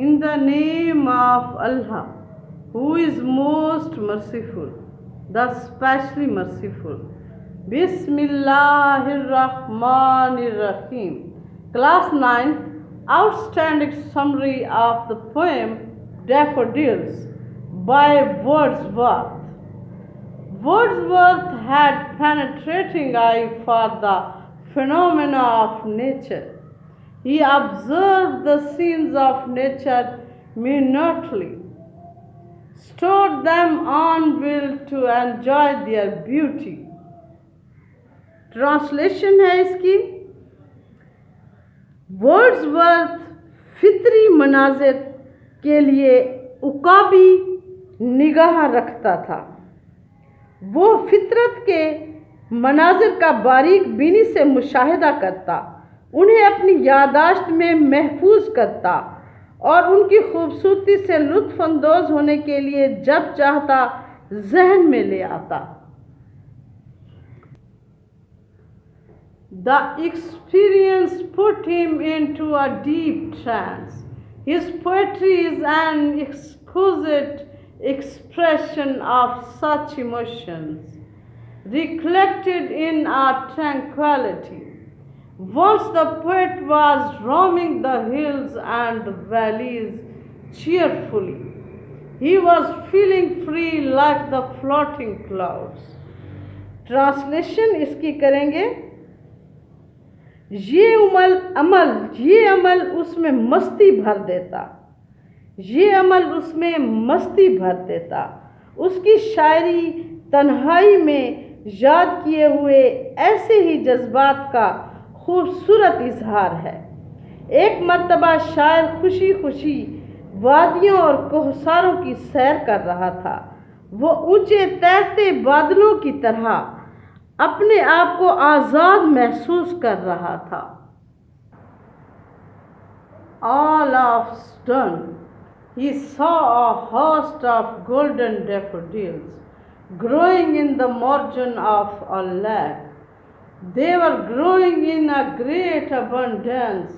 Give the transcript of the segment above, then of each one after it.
In the name of Allah, who is most merciful, the specially merciful. Bismillahirrahmanirrahim. Class 9th, outstanding summary of the poem Daffodils by Wordsworth. Wordsworth had penetrating eye for the phenomena of nature. He observed the scenes of nature minutely, stored them on will to enjoy their beauty. Translation है इसकी, Wordsworth फितरी मनाजिर के लिए उकाबी निगाह रखता था। वो फितरत के मनाजिर का बारीक बीनी से मुशाहिदा करता, उन्हें अपनी यादाश्त में महफूज करता और उनकी खूबसूरती से लुत्फ़ अंदोज़ होने के लिए जब चाहता जहन में ले आता। The experience put him into a deep trance. His poetry is an exquisite expression of such emotions, reflected in our tranquility. Once the poet was roaming the hills and valleys cheerfully. He was feeling free like the floating clouds. Translation इसकी करेंगे, ये अमल उसमें मस्ती भर देता, ये अमल उसमें मस्ती भर देता। उसकी शायरी तन्हाई में याद किए हुए ऐसे ही जज्बात का खूबसूरत इजहार है। एक मर्तबा शायर खुशी खुशी वादियों और कोहसारों की सैर कर रहा था। वो ऊंचे तैरते बादलों की तरह अपने आप को आज़ाद महसूस कर रहा था। All of a sudden, he saw a host of golden daffodils growing in the margin of a lake. They were growing in a great abundance.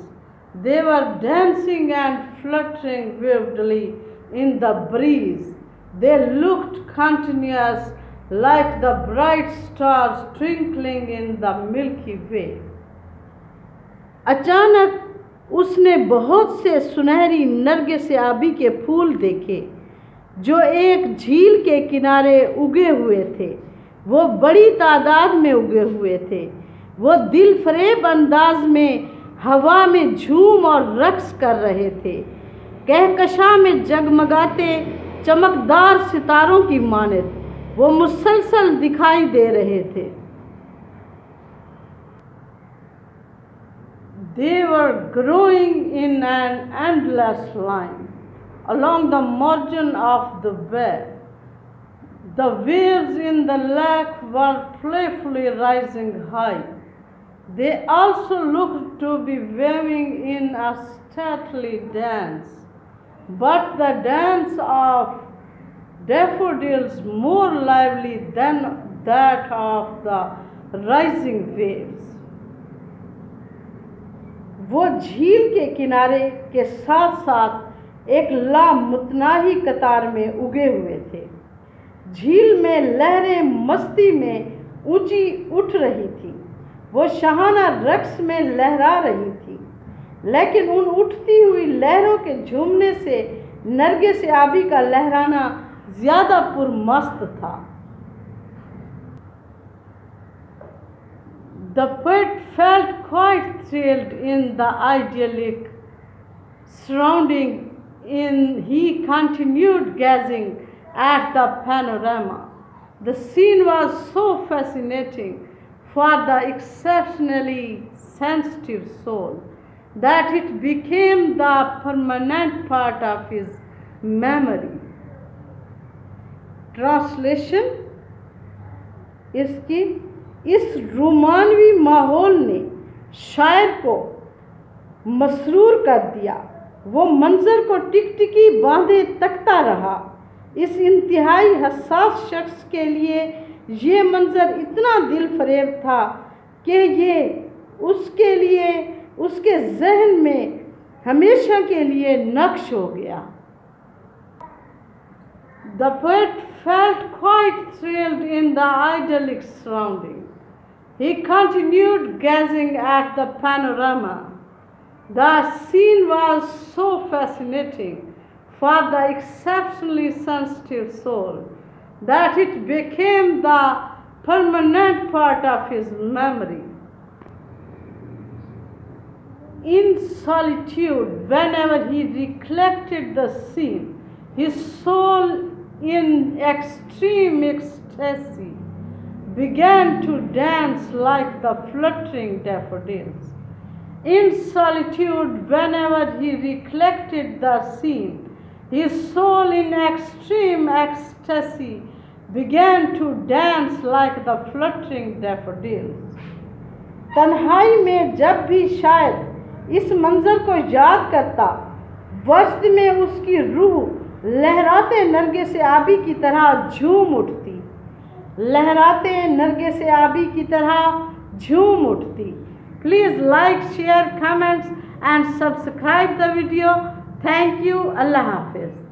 They were dancing and fluttering vividly in the breeze. They looked continuous, like the bright stars twinkling in the Milky Way. अचानक उसने बहुत से सुनहरी नरगिस-ए-आबी के फूल देखे जो एक झील के किनारे उगे हुए थे। वो बड़ी तादाद में उगे हुए थे। वो दिल फरेब अंदाज में हवा में झूम और रक्स कर रहे थे, कहकशां में जगमगाते चमकदार सितारों की मानद वो मुसलसल दिखाई दे रहे थे। They were growing in an endless line along the margin of the bay. The waves in the lake were playfully rising high. They also looked to be waving in a stately dance, but the dance of daffodils more lively than that of the rising waves. वो झील के किनारे के साथ साथ एक लामुतनाही कतार में उगे हुए थे। झील में लहरें मस्ती में ऊंची उठ रही थी। वो शहाना रक्स में लहरा रही थी, लेकिन उन उठती हुई लहरों के झूमने से नरगिस-ए-आबी का लहराना ज्यादा पुरमस्त था। The poet felt quite thrilled in the idyllic surrounding. He continued gazing at the panorama. The scene was so fascinating for the exceptionally sensitive soul that it became the permanent part of his memory. Translation इसकी, इस रोमानवी माहौल ने शायर को मसरूर कर दिया। वो मंजर को टिकटिकी बांधे तकता रहा। इस इंतहाई हसास शख्स के लिए ये मंजर इतना दिल फरेब था कि ये उसके लिए उसके जहन में हमेशा के लिए नक्श हो गया। The poet felt quite thrilled in the idyllic surrounding. He continued gazing at the panorama. The scene was so fascinating for the exceptionally sensitive soul that it became the permanent part of his memory. In solitude, whenever he recollected the scene, his soul, in extreme ecstasy, began to dance like the fluttering daffodils. In solitude, whenever he recollected the scene, his soul, in extreme ecstasy, began to dance like the fluttering daffodils. तन्हाई में जब भी शायद इस मंजर को याद करता, वजद में उसकी रूह लहराते नरगे से आबी की तरह झूम उठती, लहराते नरगे से आबी की तरह झूम उठती। Please like, share, comments and subscribe the video. Thank you. Allah हाफिज़।